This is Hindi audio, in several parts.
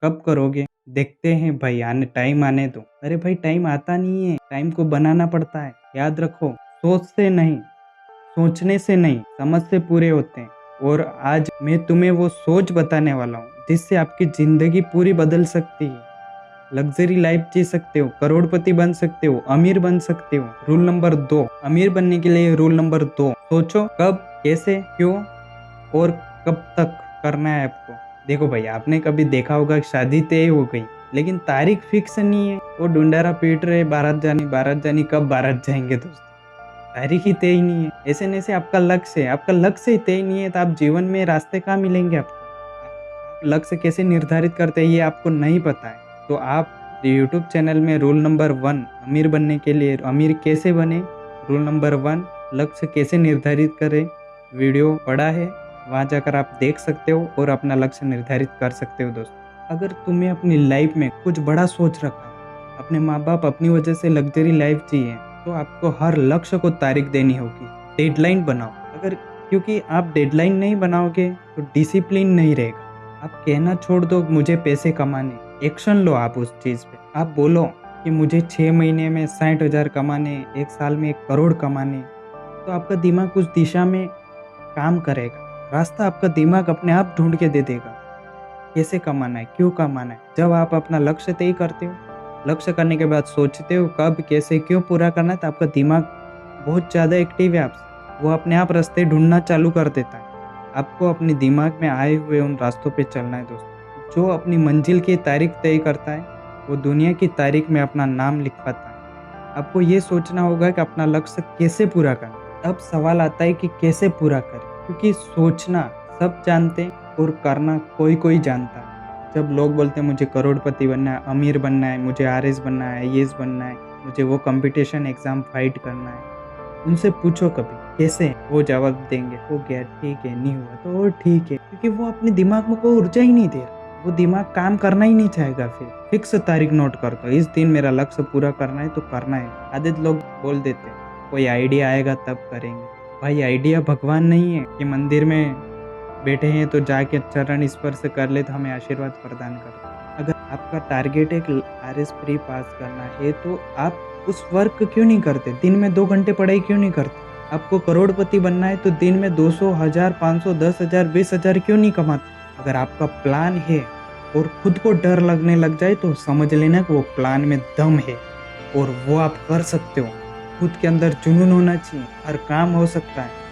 कब करोगे? देखते हैं भाई, आने टाइम आने दो। अरे भाई, टाइम आता नहीं है, टाइम को बनाना पड़ता है। याद रखो, सोच से नहीं, सोचने से नहीं, समझ से पूरे होते हैं। और आज मैं तुम्हें वो सोच बताने वाला हूँ जिससे आपकी जिंदगी पूरी बदल सकती है। लग्जरी लाइफ जी सकते हो, करोड़पति बन सकते हो, अमीर बन सकते हो। रूल नंबर 2, अमीर बनने के लिए रूल नंबर 2, सोचो कब, कैसे, क्यों और कब तक करना है आपको। देखो भाई, आपने कभी देखा होगा कि शादी तय हो गई लेकिन तारीख फिक्स नहीं है। वो ढूंढारा पीट रहे, बारात जानी, कब बारात जाएंगे दोस्त, तारीख ही तय नहीं है। ऐसे नहीं से आपका लक्ष्य है, आपका लक्ष्य ही तय नहीं है तो आप जीवन में रास्ते कहाँ मिलेंगे आपको। आप लक्ष्य कैसे निर्धारित करते हैं ये आपको नहीं पता है। तो आप यूट्यूब चैनल में रूल नंबर 1, अमीर बनने के लिए अमीर कैसे बने, रूल नंबर 1, लक्ष्य कैसे निर्धारित करें, वीडियो पड़ा है, वहाँ जाकर आप देख सकते हो और अपना लक्ष्य निर्धारित कर सकते हो दोस्त। अगर तुम्हें अपनी लाइफ में कुछ बड़ा सोच रखा है, अपने माँ बाप अपनी वजह से लग्जरी लाइफ जिए, तो आपको हर लक्ष्य को तारीख देनी होगी, डेडलाइन बनाओ। अगर क्योंकि आप डेडलाइन नहीं बनाओगे तो डिसिप्लिन नहीं रहेगा। आप कहना छोड़ दो मुझे पैसे कमाने, एक्शन लो आप उस चीज़ पे। आप बोलो कि मुझे 6 महीने में 60,000 कमाने, 1 साल में 1 करोड़ कमाने, तो आपका दिमाग उस दिशा में काम करेगा। रास्ता आपका दिमाग अपने आप ढूंढ के दे देगा, कैसे कमाना है, क्यों कमाना है। जब आप अपना लक्ष्य तय करते हो, लक्ष्य करने के बाद सोचते हो कब, कैसे, क्यों पूरा करना है, तो आपका दिमाग बहुत ज़्यादा एक्टिव है आपसे, वो अपने आप रास्ते ढूंढना चालू कर देता है। आपको अपने दिमाग में आए हुए उन रास्तों पे चलना है दोस्तों। जो अपनी मंजिल की तारीख तय करता है वो दुनिया की तारीख में अपना नाम लिखवाता है। आपको ये सोचना होगा कि अपना लक्ष्य कैसे पूरा करना। अब सवाल आता है कि कैसे पूरा करें, क्योंकि सोचना सब जानते हैं और करना कोई कोई जानता है। जब लोग बोलते हैं मुझे करोड़पति बनना है, अमीर बनना है, मुझे आरएस बनना है, आईएएस बनना है, मुझे वो कंपटीशन एग्जाम फाइट करना है, उनसे पूछो कभी कैसे, वो जवाब देंगे हो गया, ठीक है, नहीं हुआ तो और ठीक है। क्योंकि वो अपने दिमाग में कोई ऊर्जा ही नहीं दे रहा, वो दिमाग काम करना ही नहीं चाहेगा। फिर फिक्स तारीख नोट कर दो, इस दिन मेरा लक्ष्य पूरा करना है तो करना है। आधे लोग बोल देते कोई आइडिया आएगा तब करेंगे। भाई, आइडिया भगवान नहीं है कि मंदिर में बैठे हैं तो जाके चरण स्पर्श कर ले तो हमें आशीर्वाद प्रदान कर। अगर आपका टारगेट एक आरएस प्री पास करना है तो आप उस वर्क क्यों नहीं करते, दिन में 2 घंटे पढ़ाई क्यों नहीं करते। आपको करोड़पति बनना है तो दिन में 200, 1000, 500, 10,000, 20,000 क्यों नहीं कमाते। अगर आपका प्लान है और खुद को डर लगने लग जाए तो समझ लेना कि वो प्लान में दम है और वो आप कर सकते हो। खुद के अंदर जुनून होना चाहिए, हर काम हो सकता है।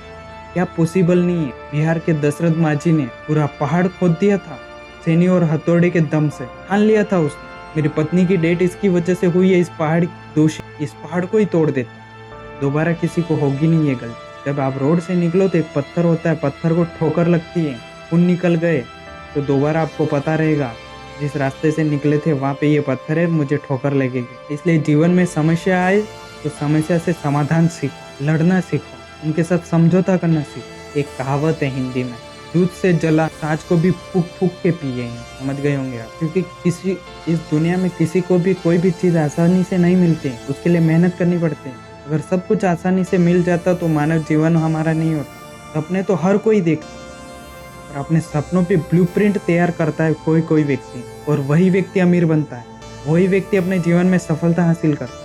क्या पॉसिबल नहीं है। बिहार के दशरथ माझी ने पूरा पहाड़ खोद दिया था, सैनी और हथौड़े के दम से ठान लिया था उसने, मेरी पत्नी की डेट इसकी वजह से हुई है, इस पहाड़ दोषी, इस पहाड़ को ही तोड़ देता। दोबारा किसी को होगी नहीं ये गलती। जब आप रोड से निकलो तो एक पत्थर होता है, पत्थर को ठोकर लगती है, खून निकल गए तो दोबारा आपको पता रहेगा जिस रास्ते से निकले थे वहाँ पे ये पत्थर है, मुझे ठोकर लगेगी। इसलिए जीवन में समस्या आए तो समस्या से समाधान सीखो, लड़ना सीखो, उनके साथ समझौता करना सीखो। एक कहावत है हिंदी में, दूध से जला सांच को भी फूक फूक के पिए, समझ गए होंगे आप। क्योंकि किसी इस दुनिया में किसी को भी कोई भी चीज़ आसानी से नहीं मिलती है, उसके लिए मेहनत करनी पड़ती है। अगर सब कुछ आसानी से मिल जाता तो मानव जीवन हमारा नहीं होता। सपने तो हर कोई देखता और अपने सपनों पे ब्लूप्रिंट तैयार करता है कोई कोई व्यक्ति, और वही व्यक्ति अमीर बनता है, वही व्यक्ति अपने जीवन में सफलता हासिल करता है।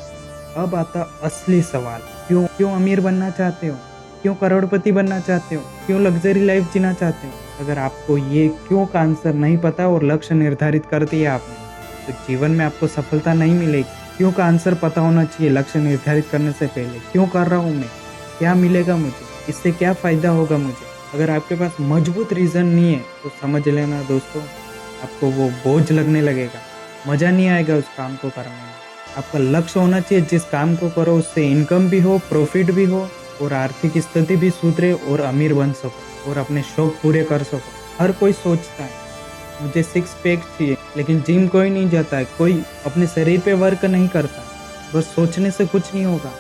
अब आता असली सवाल, क्यों अमीर बनना चाहते हो, क्यों करोड़पति बनना चाहते हो, क्यों लग्जरी लाइफ जीना चाहते हो। अगर आपको ये क्यों का आंसर नहीं पता और लक्ष्य निर्धारित कर दिया आपने तो जीवन में आपको सफलता नहीं मिलेगी। क्यों का आंसर पता होना चाहिए लक्ष्य निर्धारित करने से पहले। क्यों कर रहा हूँ मैं, क्या मिलेगा मुझे, इससे क्या फ़ायदा होगा मुझे। अगर आपके पास मजबूत रीज़न नहीं है तो समझ लेना दोस्तों, आपको वो बोझ लगने लगेगा, मज़ा नहीं आएगा उस काम को करने में। आपका लक्ष्य होना चाहिए, जिस काम को करो उससे इनकम भी हो, प्रॉफिट भी हो और आर्थिक स्थिति भी सुधरे और अमीर बन सको और अपने शौक पूरे कर सको। हर कोई सोचता है मुझे 6 पैक चाहिए, लेकिन जिम कोई नहीं जाता है, कोई अपने शरीर पे वर्क नहीं करता। बस सोचने से कुछ नहीं होगा,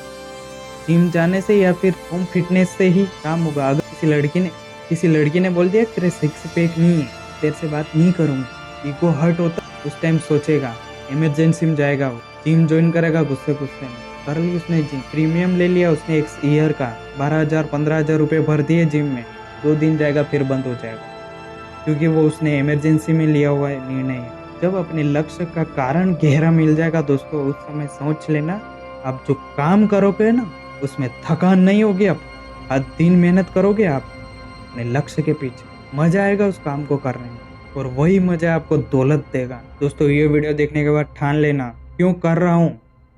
जिम जाने से या फिर होम फिटनेस से ही काम होगा। अगर किसी लड़की ने बोल दिया तेरे 6 पैक नहीं है, तेरे से बात नहीं करूँगी, ईगो हर्ट होता, उस टाइम सोचेगा, इमरजेंसी में जाएगा, वो जिम ज्वाइन करेगा गुस्से में। कर ली उसने जिम, प्रीमियम ले लिया उसने 1 ईयर का, 12,000 15,000 रुपये भर दिए जिम में, 2 दिन जाएगा फिर बंद हो जाएगा, क्योंकि वो उसने इमरजेंसी में लिया हुआ है निर्णय है। जब अपने लक्ष्य का कारण गहरा मिल जाएगा दोस्तों, उस समय सोच लेना, आप जो काम करोगे ना उसमें थकान नहीं होगी। आप हर दिन मेहनत करोगे आप अपने लक्ष्य के पीछे, मजा आएगा उस काम को करने में, और वही मजा आपको दौलत देगा। दोस्तों ये वीडियो देखने के बाद ठान लेना, क्यों कर रहा हूँ,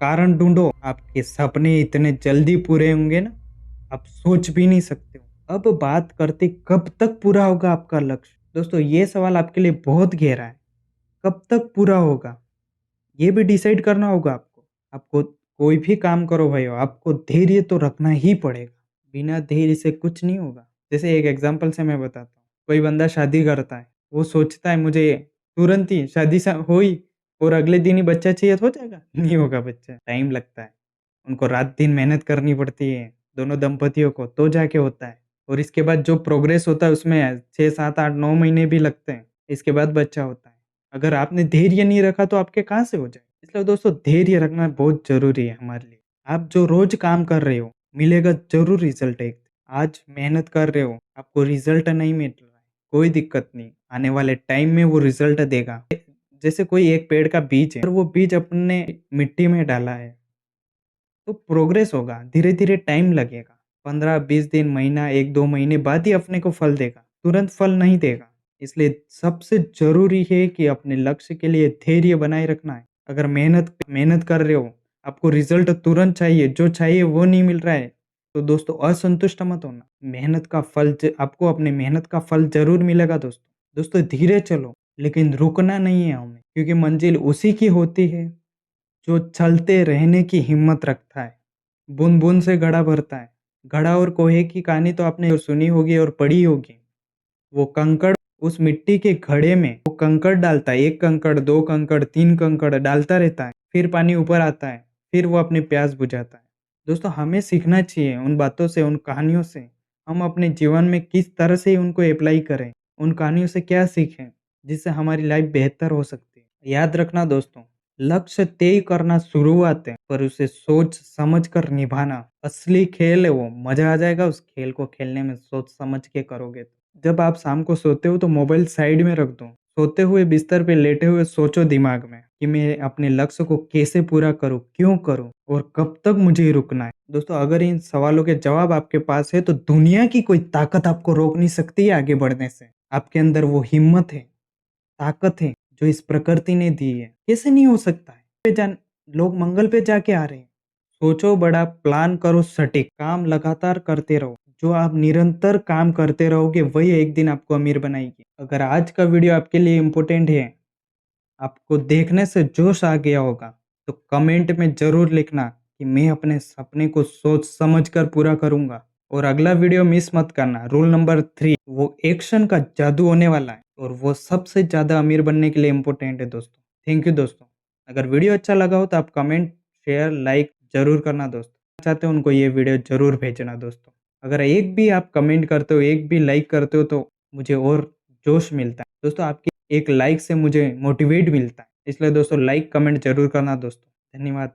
कारण ढूंढो। आपके सपने इतने जल्दी पूरे होंगे ना, आप सोच भी नहीं सकते हो। अब बात करते कब तक पूरा होगा आपका लक्ष्य। दोस्तों ये सवाल आपके लिए बहुत गहरा है। कब तक पूरा होगा ये भी डिसाइड करना होगा आपको। आपको कोई भी काम करो भाई, आपको धैर्य तो रखना ही पड़ेगा। बिना धैर्य से कुछ नहीं होगा। जैसे एक एग्जांपल से मैं बताता हूँ, कोई बंदा शादी करता है, वो सोचता है मुझे तुरंत ही शादी हुई और अगले दिन ही बच्चा चाहिए तो हो जाएगा, नहीं होगा बच्चा, टाइम लगता है। उनको रात दिन मेहनत करनी पड़ती है दोनों दंपतियों को, तो जाके होता है। और इसके बाद जो प्रोग्रेस होता है उसमें 6 7 8 9 महीने भी लगते हैं, इसके बाद बच्चा होता है। अगर आपने धैर्य नहीं रखा तो आपके कहाँ से हो जाए। इसलिए दोस्तों धैर्य रखना बहुत जरूरी है हमारे लिए। आप जो रोज काम कर रहे हो मिलेगा जरूर रिजल्ट। एक आज मेहनत कर रहे हो, आपको रिजल्ट नहीं मिल रहा है, कोई दिक्कत नहीं, आने वाले टाइम में वो रिजल्ट देगा। जैसे कोई एक पेड़ का बीज है और वो बीज अपने मिट्टी में डाला है तो प्रोग्रेस होगा, धीरे धीरे टाइम लगेगा, 15 20 दिन, महीना, 1 2 महीने बाद ही अपने को फल देगा, तुरंत फल नहीं देगा। इसलिए सबसे जरूरी है कि अपने लक्ष्य के लिए धैर्य बनाए रखना है। अगर मेहनत मेहनत कर रहे हो, आपको रिजल्ट तुरंत चाहिए, जो चाहिए वो नहीं मिल रहा है, तो दोस्तों असंतुष्ट मत होना। मेहनत का फल आपको अपने मेहनत का फल जरूर मिलेगा दोस्तों। दोस्तों धीरे चलो, लेकिन रुकना नहीं है हमें, क्योंकि मंजिल उसी की होती है जो चलते रहने की हिम्मत रखता है। बूंद बूंद से घड़ा भरता है। घड़ा और कोहे की कहानी तो आपने सुनी होगी और पढ़ी होगी। वो कंकड़ उस मिट्टी के घड़े में वो कंकड़ डालता है, 1 कंकड़ 2 कंकड़ 3 कंकड़ डालता रहता है, फिर पानी ऊपर आता है, फिर वो अपनी प्यास बुझाता है। दोस्तों हमें सीखना चाहिए उन बातों से, उन कहानियों से। हम अपने जीवन में किस तरह से उनको अप्लाई करें, उन कहानियों से क्या सीखें जिससे हमारी लाइफ बेहतर हो सकती है। याद रखना दोस्तों, लक्ष्य तय करना शुरुआत है, पर उसे सोच समझ कर निभाना असली खेल है। वो मजा आ जाएगा उस खेल को खेलने में, सोच समझ के करोगे तो। जब आप शाम को सोते हो तो मोबाइल साइड में रख दो। सोते हुए बिस्तर पे लेटे हुए सोचो दिमाग में कि मैं अपने लक्ष्य को कैसे पूरा करूं, क्यों करूं और कब तक मुझे रुकना है। दोस्तों अगर इन सवालों के जवाब आपके पास है तो दुनिया की कोई ताकत आपको रोक नहीं सकती है आगे बढ़ने से। आपके अंदर वो हिम्मत है, ताकत है जो इस प्रकृति ने दी है। कैसे नहीं हो सकता है। लोग मंगल पे जाके आ रहे हैं। सोचो बड़ा, प्लान करो सटीक, काम लगातार करते रहो। जो आप निरंतर काम करते रहोगे वही एक दिन आपको अमीर बनाएगी। अगर आज का वीडियो आपके लिए इम्पोर्टेंट है, आपको देखने से जोश आ गया होगा, तो कमेंट में जरूर लिखना कि मैं अपने सपने को सोच समझ कर पूरा करूंगा। और अगला वीडियो मिस मत करना। रूल नंबर 3, वो एक्शन का जादू होने वाला है और वो सबसे ज्यादा अमीर बनने के लिए इम्पोर्टेंट है दोस्तों। थैंक यू दोस्तों। अगर वीडियो अच्छा लगा हो तो आप कमेंट शेयर लाइक जरूर करना दोस्तों। चाहते हो उनको ये वीडियो जरूर भेजना दोस्तों। अगर एक भी आप कमेंट करते हो, एक भी लाइक करते हो तो मुझे और जोश मिलता है दोस्तों। आपकी एक लाइक से मुझे मोटिवेट मिलता है। इसलिए दोस्तों लाइक कमेंट जरूर करना दोस्तों। धन्यवाद।